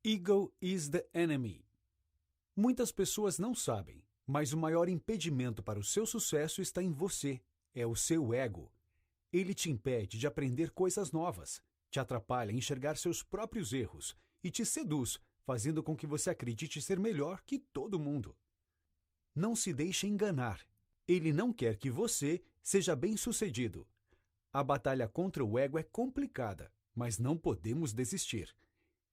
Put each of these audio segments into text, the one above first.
Ego is the enemy. Muitas pessoas não sabem, mas o maior impedimento para o seu sucesso está em você, é o seu ego. Ele te impede de aprender coisas novas, te atrapalha em enxergar seus próprios erros e te seduz, fazendo com que você acredite ser melhor que todo mundo. Não se deixe enganar. Ele não quer que você seja bem-sucedido. A batalha contra o ego é complicada, mas não podemos desistir.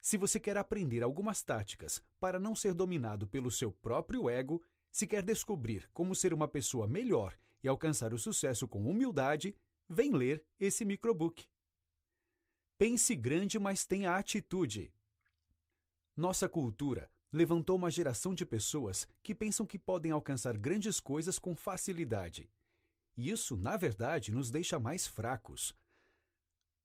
Se você quer aprender algumas táticas para não ser dominado pelo seu próprio ego, se quer descobrir como ser uma pessoa melhor e alcançar o sucesso com humildade, vem ler esse microbook. Pense grande, mas tenha atitude. Nossa cultura levantou uma geração de pessoas que pensam que podem alcançar grandes coisas com facilidade. E isso, na verdade, nos deixa mais fracos.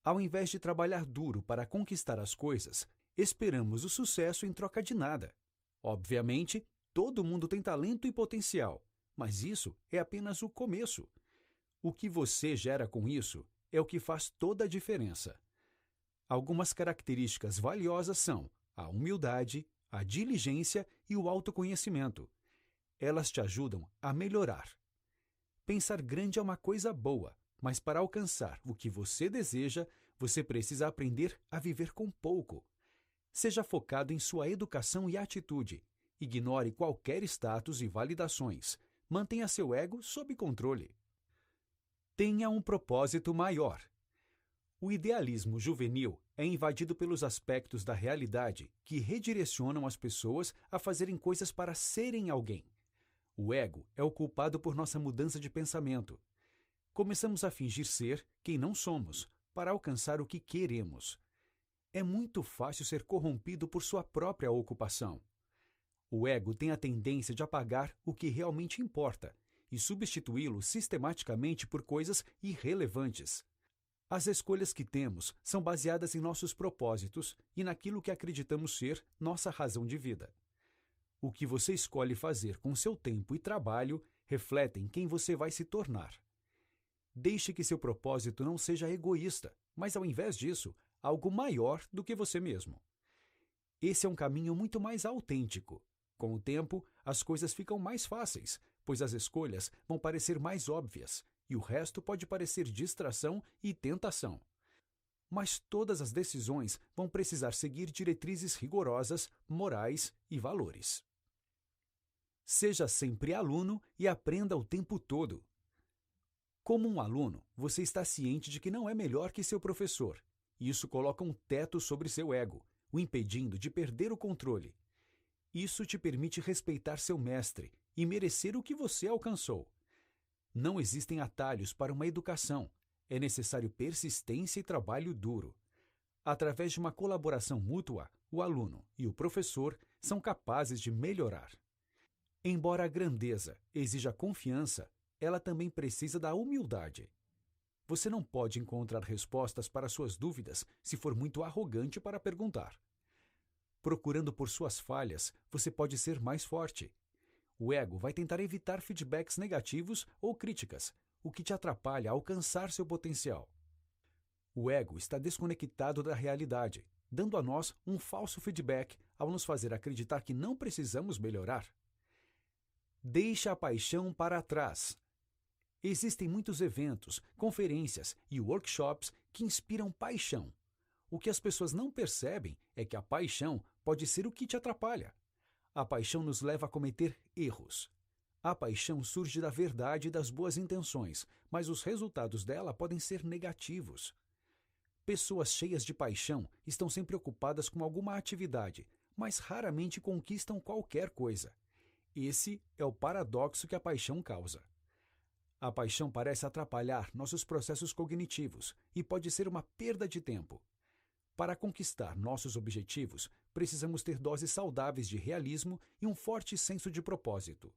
Ao invés de trabalhar duro para conquistar as coisas, esperamos o sucesso em troca de nada. Obviamente, todo mundo tem talento e potencial, mas isso é apenas o começo. O que você gera com isso é o que faz toda a diferença. Algumas características valiosas são a humildade, a diligência e o autoconhecimento. Elas te ajudam a melhorar. Pensar grande é uma coisa boa, mas para alcançar o que você deseja, você precisa aprender a viver com pouco. Seja focado em sua educação e atitude. Ignore qualquer status e validações. Mantenha seu ego sob controle. Tenha um propósito maior. O idealismo juvenil é invadido pelos aspectos da realidade que redirecionam as pessoas a fazerem coisas para serem alguém. O ego é o culpado por nossa mudança de pensamento. Começamos a fingir ser quem não somos, para alcançar o que queremos. É muito fácil ser corrompido por sua própria ocupação. O ego tem a tendência de apagar o que realmente importa e substituí-lo sistematicamente por coisas irrelevantes. As escolhas que temos são baseadas em nossos propósitos e naquilo que acreditamos ser nossa razão de vida. O que você escolhe fazer com seu tempo e trabalho refletem quem você vai se tornar. Deixe que seu propósito não seja egoísta, mas ao invés disso, algo maior do que você mesmo. Esse é um caminho muito mais autêntico. Com o tempo, as coisas ficam mais fáceis, pois as escolhas vão parecer mais óbvias, e o resto pode parecer distração e tentação. Mas todas as decisões vão precisar seguir diretrizes rigorosas, morais e valores. Seja sempre aluno e aprenda o tempo todo. Como um aluno, você está ciente de que não é melhor que seu professor. Isso coloca um teto sobre seu ego, o impedindo de perder o controle. Isso te permite respeitar seu mestre e merecer o que você alcançou. Não existem atalhos para uma educação. É necessário persistência e trabalho duro. Através de uma colaboração mútua, o aluno e o professor são capazes de melhorar. Embora a grandeza exija confiança, ela também precisa da humildade. Você não pode encontrar respostas para suas dúvidas se for muito arrogante para perguntar. Procurando por suas falhas, você pode ser mais forte. O ego vai tentar evitar feedbacks negativos ou críticas, o que te atrapalha a alcançar seu potencial. O ego está desconectado da realidade, dando a nós um falso feedback ao nos fazer acreditar que não precisamos melhorar. Deixe a paixão para trás. Existem muitos eventos, conferências e workshops que inspiram paixão. O que as pessoas não percebem é que a paixão pode ser o que te atrapalha. A paixão nos leva a cometer erros. A paixão surge da verdade e das boas intenções, mas os resultados dela podem ser negativos. Pessoas cheias de paixão estão sempre ocupadas com alguma atividade, mas raramente conquistam qualquer coisa. Esse é o paradoxo que a paixão causa. A paixão parece atrapalhar nossos processos cognitivos e pode ser uma perda de tempo. Para conquistar nossos objetivos, precisamos ter doses saudáveis de realismo e um forte senso de propósito.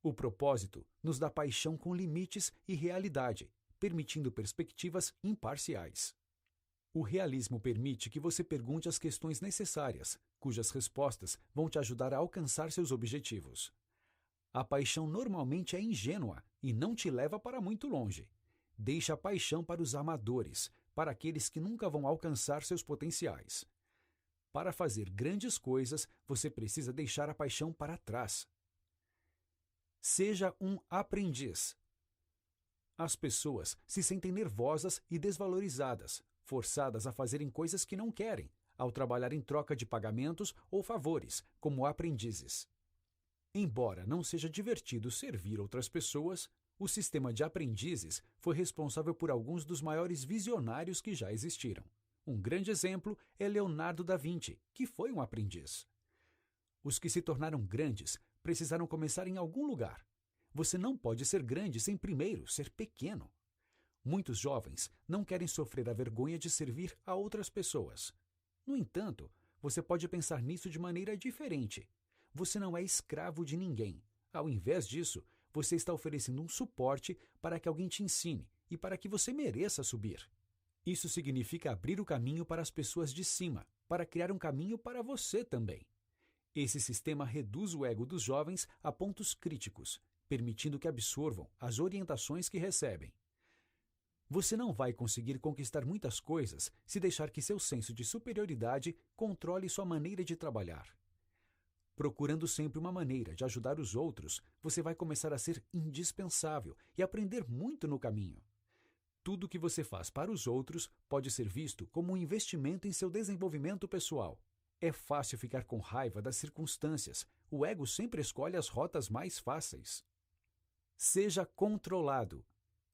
O propósito nos dá paixão com limites e realidade, permitindo perspectivas imparciais. O realismo permite que você pergunte as questões necessárias, cujas respostas vão te ajudar a alcançar seus objetivos. A paixão normalmente é ingênua e não te leva para muito longe. Deixe a paixão para os amadores, para aqueles que nunca vão alcançar seus potenciais. Para fazer grandes coisas, você precisa deixar a paixão para trás. Seja um aprendiz. As pessoas se sentem nervosas e desvalorizadas, forçadas a fazerem coisas que não querem, ao trabalhar em troca de pagamentos ou favores, como aprendizes. Embora não seja divertido servir outras pessoas, o sistema de aprendizes foi responsável por alguns dos maiores visionários que já existiram. Um grande exemplo é Leonardo da Vinci, que foi um aprendiz. Os que se tornaram grandes precisaram começar em algum lugar. Você não pode ser grande sem primeiro ser pequeno. Muitos jovens não querem sofrer a vergonha de servir a outras pessoas. No entanto, você pode pensar nisso de maneira diferente. Você não é escravo de ninguém. Ao invés disso, você está oferecendo um suporte para que alguém te ensine e para que você mereça subir. Isso significa abrir o caminho para as pessoas de cima, para criar um caminho para você também. Esse sistema reduz o ego dos jovens a pontos críticos, permitindo que absorvam as orientações que recebem. Você não vai conseguir conquistar muitas coisas se deixar que seu senso de superioridade controle sua maneira de trabalhar. Procurando sempre uma maneira de ajudar os outros, você vai começar a ser indispensável e aprender muito no caminho. Tudo que você faz para os outros pode ser visto como um investimento em seu desenvolvimento pessoal. É fácil ficar com raiva das circunstâncias. O ego sempre escolhe as rotas mais fáceis. Seja controlado.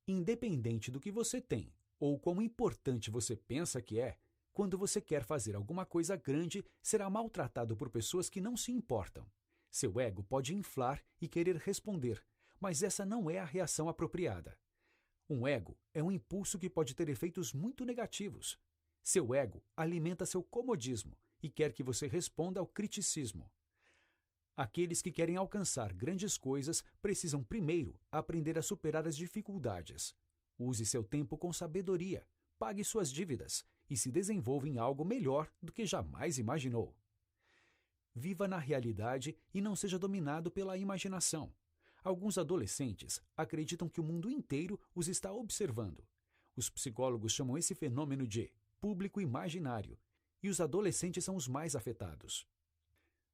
Independente do que você tem ou quão importante você pensa que é, quando você quer fazer alguma coisa grande, será maltratado por pessoas que não se importam. Seu ego pode inflar e querer responder, mas essa não é a reação apropriada. Um ego é um impulso que pode ter efeitos muito negativos. Seu ego alimenta seu comodismo e quer que você responda ao criticismo. Aqueles que querem alcançar grandes coisas precisam primeiro aprender a superar as dificuldades. Use seu tempo com sabedoria, pague suas dívidas e se desenvolva em algo melhor do que jamais imaginou. Viva na realidade e não seja dominado pela imaginação. Alguns adolescentes acreditam que o mundo inteiro os está observando. Os psicólogos chamam esse fenômeno de público imaginário, e os adolescentes são os mais afetados.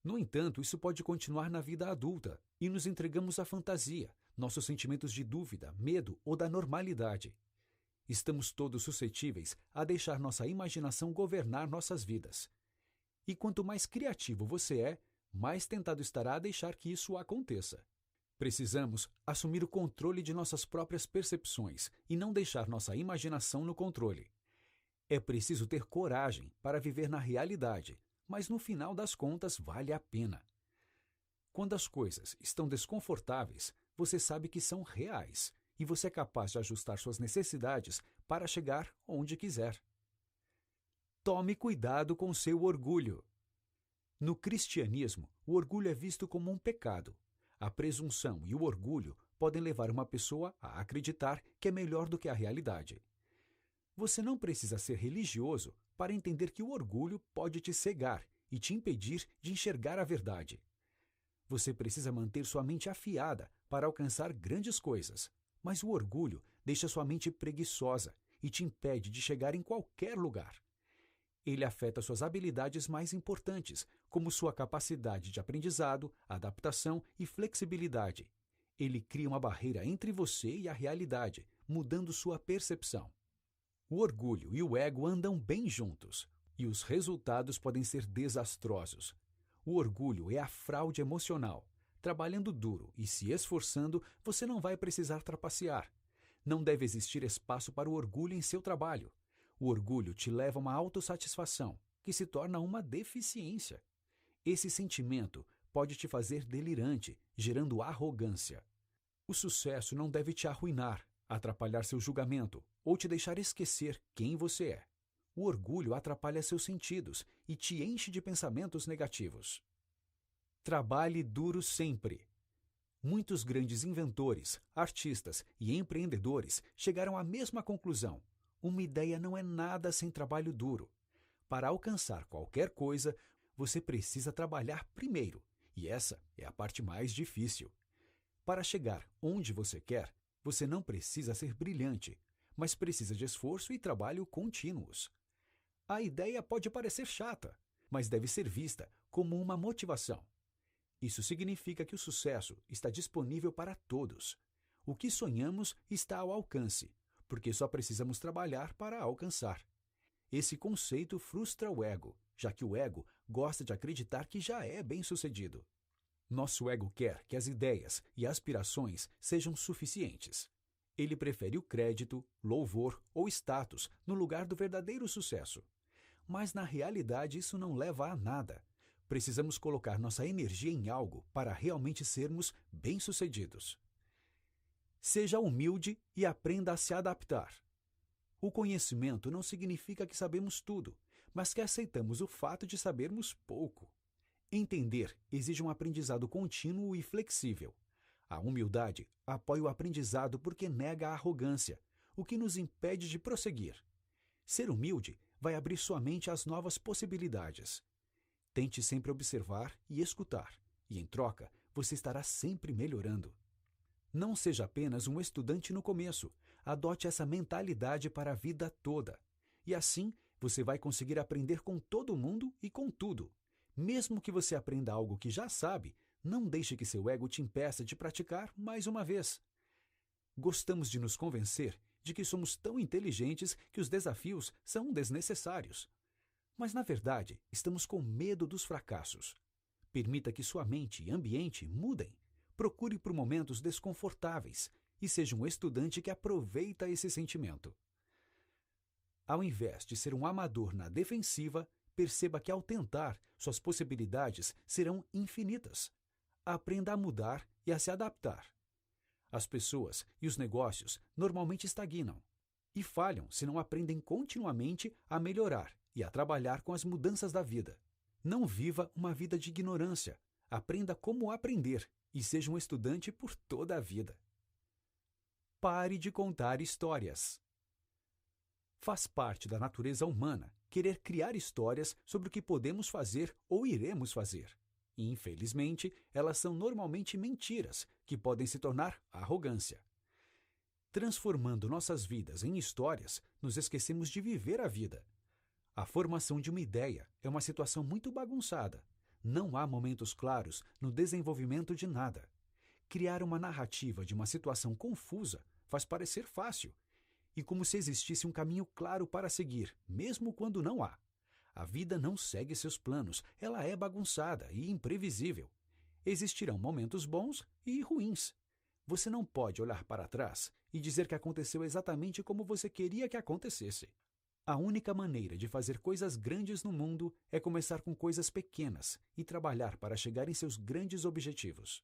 No entanto, isso pode continuar na vida adulta e nos entregamos à fantasia, nossos sentimentos de dúvida, medo ou da normalidade. Estamos todos suscetíveis a deixar nossa imaginação governar nossas vidas. E quanto mais criativo você é, mais tentado estará a deixar que isso aconteça. Precisamos assumir o controle de nossas próprias percepções e não deixar nossa imaginação no controle. É preciso ter coragem para viver na realidade, mas no final das contas vale a pena. Quando as coisas estão desconfortáveis, você sabe que são reais e você é capaz de ajustar suas necessidades para chegar onde quiser. Tome cuidado com seu orgulho. No cristianismo, o orgulho é visto como um pecado. A presunção e o orgulho podem levar uma pessoa a acreditar que é melhor do que a realidade. Você não precisa ser religioso para entender que o orgulho pode te cegar e te impedir de enxergar a verdade. Você precisa manter sua mente afiada para alcançar grandes coisas, mas o orgulho deixa sua mente preguiçosa e te impede de chegar em qualquer lugar. Ele afeta suas habilidades mais importantes, como sua capacidade de aprendizado, adaptação e flexibilidade. Ele cria uma barreira entre você e a realidade, mudando sua percepção. O orgulho e o ego andam bem juntos, e os resultados podem ser desastrosos. O orgulho é a fraude emocional. Trabalhando duro e se esforçando, você não vai precisar trapacear. Não deve existir espaço para o orgulho em seu trabalho. O orgulho te leva a uma autossatisfação, que se torna uma deficiência. Esse sentimento pode te fazer delirante, gerando arrogância. O sucesso não deve te arruinar, atrapalhar seu julgamento ou te deixar esquecer quem você é. O orgulho atrapalha seus sentidos e te enche de pensamentos negativos. Trabalhe duro sempre. Muitos grandes inventores, artistas e empreendedores chegaram à mesma conclusão. Uma ideia não é nada sem trabalho duro. Para alcançar qualquer coisa, você precisa trabalhar primeiro, e essa é a parte mais difícil. Para chegar onde você quer, você não precisa ser brilhante, mas precisa de esforço e trabalho contínuos. A ideia pode parecer chata, mas deve ser vista como uma motivação. Isso significa que o sucesso está disponível para todos. O que sonhamos está ao alcance, porque só precisamos trabalhar para alcançar. Esse conceito frustra o ego, já que o ego gosta de acreditar que já é bem-sucedido. Nosso ego quer que as ideias e aspirações sejam suficientes. Ele prefere o crédito, louvor ou status no lugar do verdadeiro sucesso. Mas na realidade isso não leva a nada. Precisamos colocar nossa energia em algo para realmente sermos bem-sucedidos. Seja humilde e aprenda a se adaptar. O conhecimento não significa que sabemos tudo, mas que aceitamos o fato de sabermos pouco. Entender exige um aprendizado contínuo e flexível. A humildade apoia o aprendizado porque nega a arrogância, o que nos impede de prosseguir. Ser humilde vai abrir sua mente às novas possibilidades. Tente sempre observar e escutar, e em troca, você estará sempre melhorando. Não seja apenas um estudante no começo, adote essa mentalidade para a vida toda. E assim, você vai conseguir aprender com todo mundo e com tudo. Mesmo que você aprenda algo que já sabe, não deixe que seu ego te impeça de praticar mais uma vez. Gostamos de nos convencer de que somos tão inteligentes que os desafios são desnecessários. Mas, na verdade, estamos com medo dos fracassos. Permita que sua mente e ambiente mudem. Procure por momentos desconfortáveis e seja um estudante que aproveita esse sentimento. Ao invés de ser um amador na defensiva, perceba que ao tentar, suas possibilidades serão infinitas. Aprenda a mudar e a se adaptar. As pessoas e os negócios normalmente estagnam e falham se não aprendem continuamente a melhorar e a trabalhar com as mudanças da vida. Não viva uma vida de ignorância. Aprenda como aprender e seja um estudante por toda a vida. Pare de contar histórias. Faz parte da natureza humana querer criar histórias sobre o que podemos fazer ou iremos fazer. E, infelizmente, elas são normalmente mentiras, que podem se tornar arrogância. Transformando nossas vidas em histórias, nos esquecemos de viver a vida. A formação de uma ideia é uma situação muito bagunçada. Não há momentos claros no desenvolvimento de nada. Criar uma narrativa de uma situação confusa faz parecer fácil, e como se existisse um caminho claro para seguir, mesmo quando não há. A vida não segue seus planos, ela é bagunçada e imprevisível. Existirão momentos bons e ruins. Você não pode olhar para trás e dizer que aconteceu exatamente como você queria que acontecesse. A única maneira de fazer coisas grandes no mundo é começar com coisas pequenas e trabalhar para chegar em seus grandes objetivos.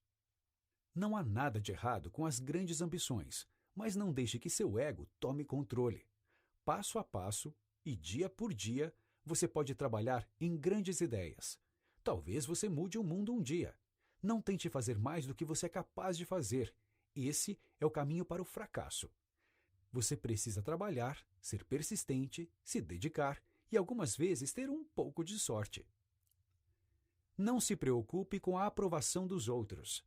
Não há nada de errado com as grandes ambições, mas não deixe que seu ego tome controle. Passo a passo e dia por dia, você pode trabalhar em grandes ideias. Talvez você mude o mundo um dia. Não tente fazer mais do que você é capaz de fazer. Esse é o caminho para o fracasso. Você precisa trabalhar, ser persistente, se dedicar e algumas vezes ter um pouco de sorte. Não se preocupe com a aprovação dos outros.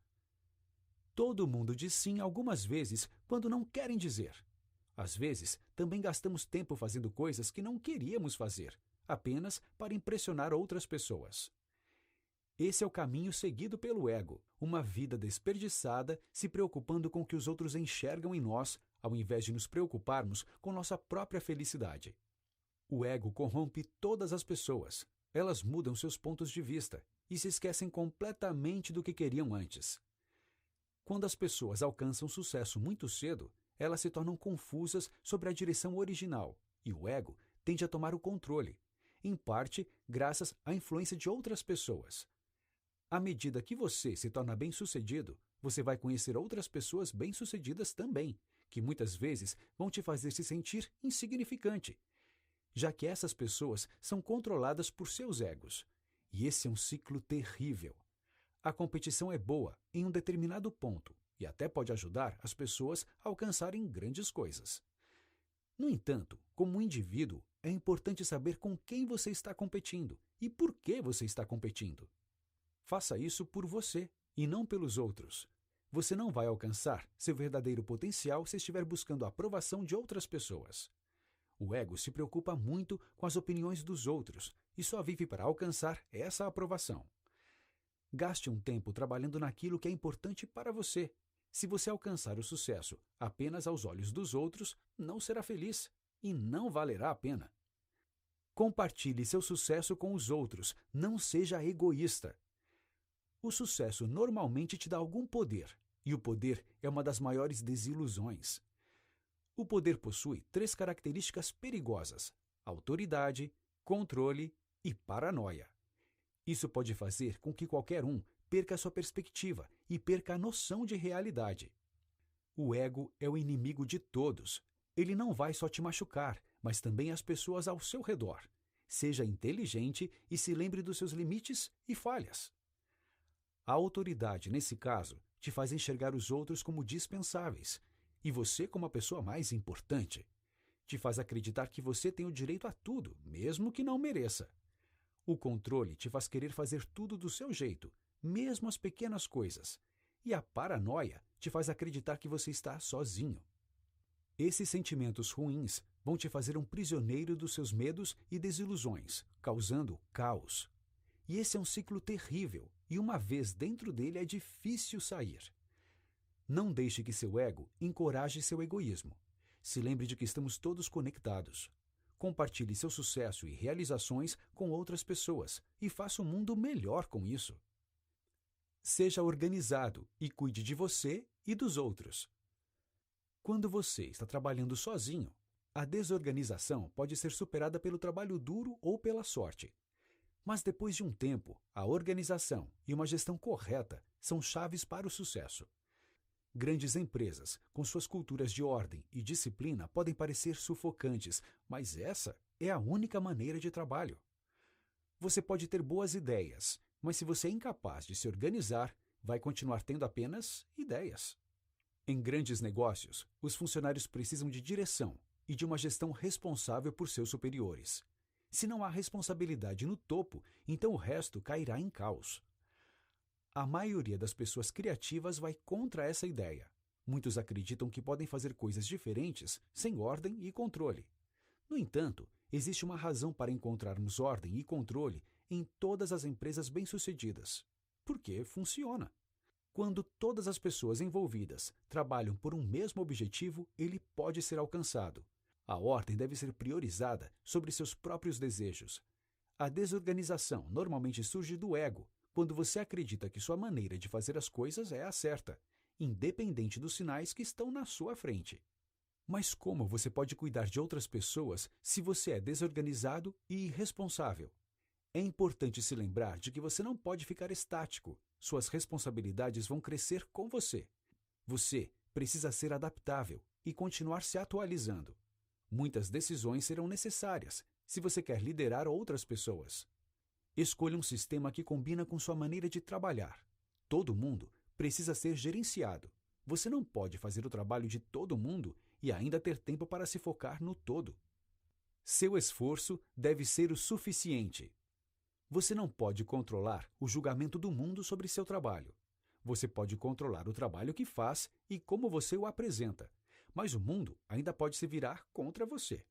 Todo mundo diz sim algumas vezes quando não querem dizer. Às vezes, também gastamos tempo fazendo coisas que não queríamos fazer, apenas para impressionar outras pessoas. Esse é o caminho seguido pelo ego, uma vida desperdiçada se preocupando com o que os outros enxergam em nós, ao invés de nos preocuparmos com nossa própria felicidade. O ego corrompe todas as pessoas. Elas mudam seus pontos de vista e se esquecem completamente do que queriam antes. Quando as pessoas alcançam sucesso muito cedo, elas se tornam confusas sobre a direção original e o ego tende a tomar o controle, em parte graças à influência de outras pessoas. À medida que você se torna bem-sucedido, você vai conhecer outras pessoas bem-sucedidas também, que muitas vezes vão te fazer se sentir insignificante, já que essas pessoas são controladas por seus egos. E esse é um ciclo terrível. A competição é boa em um determinado ponto e até pode ajudar as pessoas a alcançarem grandes coisas. No entanto, como indivíduo, é importante saber com quem você está competindo e por que você está competindo. Faça isso por você e não pelos outros. Você não vai alcançar seu verdadeiro potencial se estiver buscando a aprovação de outras pessoas. O ego se preocupa muito com as opiniões dos outros e só vive para alcançar essa aprovação. Gaste um tempo trabalhando naquilo que é importante para você. Se você alcançar o sucesso apenas aos olhos dos outros, não será feliz e não valerá a pena. Compartilhe seu sucesso com os outros, não seja egoísta. O sucesso normalmente te dá algum poder, e o poder é uma das maiores desilusões. O poder possui 3 características perigosas: autoridade, controle e paranoia. Isso pode fazer com que qualquer um perca sua perspectiva e perca a noção de realidade. O ego é o inimigo de todos. Ele não vai só te machucar, mas também as pessoas ao seu redor. Seja inteligente e se lembre dos seus limites e falhas. A autoridade, nesse caso, te faz enxergar os outros como dispensáveis e você como a pessoa mais importante. Te faz acreditar que você tem o direito a tudo, mesmo que não mereça. O controle te faz querer fazer tudo do seu jeito, mesmo as pequenas coisas. E a paranoia te faz acreditar que você está sozinho. Esses sentimentos ruins vão te fazer um prisioneiro dos seus medos e desilusões, causando caos. E esse é um ciclo terrível, e uma vez dentro dele é difícil sair. Não deixe que seu ego encoraje seu egoísmo. Se lembre de que estamos todos conectados. Compartilhe seu sucesso e realizações com outras pessoas e faça o mundo melhor com isso. Seja organizado e cuide de você e dos outros. Quando você está trabalhando sozinho, a desorganização pode ser superada pelo trabalho duro ou pela sorte. Mas depois de um tempo, a organização e uma gestão correta são chaves para o sucesso. Grandes empresas, com suas culturas de ordem e disciplina, podem parecer sufocantes, mas essa é a única maneira de trabalho. Você pode ter boas ideias, mas se você é incapaz de se organizar, vai continuar tendo apenas ideias. Em grandes negócios, os funcionários precisam de direção e de uma gestão responsável por seus superiores. Se não há responsabilidade no topo, então o resto cairá em caos. A maioria das pessoas criativas vai contra essa ideia. Muitos acreditam que podem fazer coisas diferentes sem ordem e controle. No entanto, existe uma razão para encontrarmos ordem e controle em todas as empresas bem-sucedidas. Porque funciona. Quando todas as pessoas envolvidas trabalham por um mesmo objetivo, ele pode ser alcançado. A ordem deve ser priorizada sobre seus próprios desejos. A desorganização normalmente surge do ego, quando você acredita que sua maneira de fazer as coisas é a certa, independente dos sinais que estão na sua frente. Mas como você pode cuidar de outras pessoas se você é desorganizado e irresponsável? É importante se lembrar de que você não pode ficar estático. Suas responsabilidades vão crescer com você. Você precisa ser adaptável e continuar se atualizando. Muitas decisões serão necessárias se você quer liderar outras pessoas. Escolha um sistema que combina com sua maneira de trabalhar. Todo mundo precisa ser gerenciado. Você não pode fazer o trabalho de todo mundo e ainda ter tempo para se focar no todo. Seu esforço deve ser o suficiente. Você não pode controlar o julgamento do mundo sobre seu trabalho. Você pode controlar o trabalho que faz e como você o apresenta, mas o mundo ainda pode se virar contra você.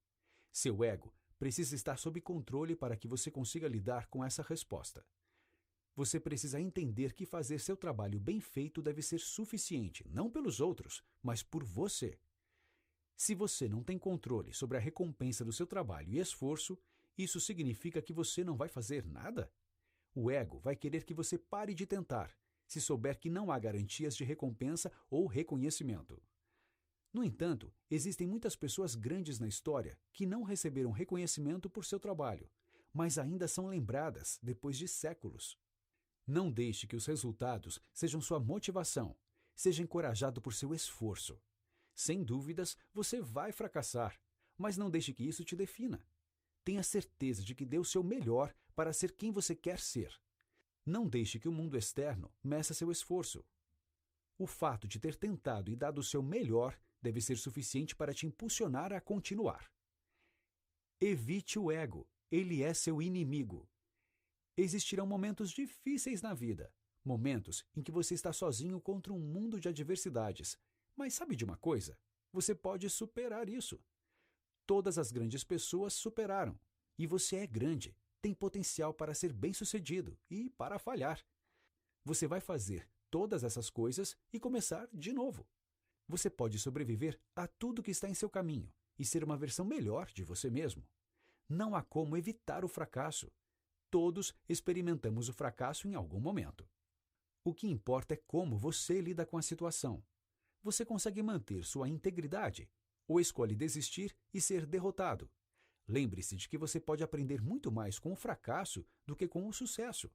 Seu ego precisa estar sob controle para que você consiga lidar com essa resposta. Você precisa entender que fazer seu trabalho bem feito deve ser suficiente, não pelos outros, mas por você. Se você não tem controle sobre a recompensa do seu trabalho e esforço, isso significa que você não vai fazer nada? O ego vai querer que você pare de tentar, se souber que não há garantias de recompensa ou reconhecimento. No entanto, existem muitas pessoas grandes na história que não receberam reconhecimento por seu trabalho, mas ainda são lembradas depois de séculos. Não deixe que os resultados sejam sua motivação. Seja encorajado por seu esforço. Sem dúvidas, você vai fracassar, mas não deixe que isso te defina. Tenha certeza de que dê o seu melhor para ser quem você quer ser. Não deixe que o mundo externo meça seu esforço. O fato de ter tentado e dado o seu melhor deve ser suficiente para te impulsionar a continuar. Evite o ego, ele é seu inimigo. Existirão momentos difíceis na vida, momentos em que você está sozinho contra um mundo de adversidades. Mas sabe de uma coisa? Você pode superar isso. Todas as grandes pessoas superaram. E você é grande, tem potencial para ser bem-sucedido e para falhar. Você vai fazer todas essas coisas e começar de novo. Você pode sobreviver a tudo que está em seu caminho e ser uma versão melhor de você mesmo. Não há como evitar o fracasso. Todos experimentamos o fracasso em algum momento. O que importa é como você lida com a situação. Você consegue manter sua integridade ou escolhe desistir e ser derrotado? Lembre-se de que você pode aprender muito mais com o fracasso do que com o sucesso.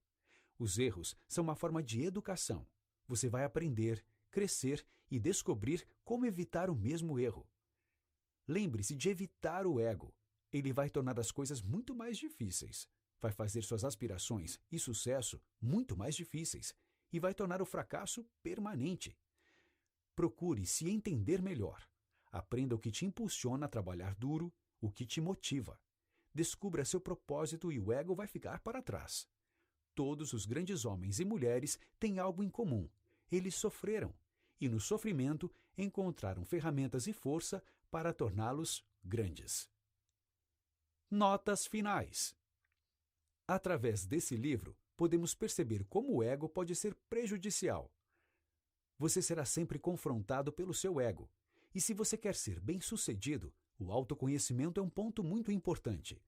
Os erros são uma forma de educação. Você vai aprender, crescer e descobrir como evitar o mesmo erro. Lembre-se de evitar o ego. Ele vai tornar as coisas muito mais difíceis. Vai fazer suas aspirações e sucesso muito mais difíceis e vai tornar o fracasso permanente. Procure se entender melhor. Aprenda o que te impulsiona a trabalhar duro, o que te motiva. Descubra seu propósito e o ego vai ficar para trás. Todos os grandes homens e mulheres têm algo em comum. Eles sofreram e, no sofrimento, encontraram ferramentas e força para torná-los grandes. Notas finais. Através desse livro, podemos perceber como o ego pode ser prejudicial. Você será sempre confrontado pelo seu ego. E se você quer ser bem-sucedido, o autoconhecimento é um ponto muito importante.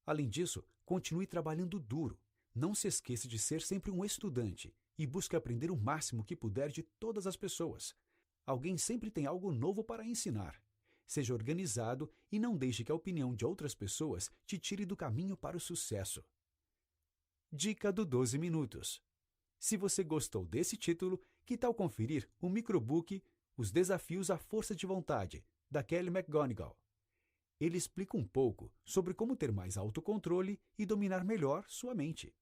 Além disso, continue trabalhando duro. Não se esqueça de ser sempre um estudante e busque aprender o máximo que puder de todas as pessoas. Alguém sempre tem algo novo para ensinar. Seja organizado e não deixe que a opinião de outras pessoas te tire do caminho para o sucesso. Dica do 12 minutos. Se você gostou desse título, que tal conferir o microbook Os Desafios à Força de Vontade, da Kelly McGonigal? Ele explica um pouco sobre como ter mais autocontrole e dominar melhor sua mente.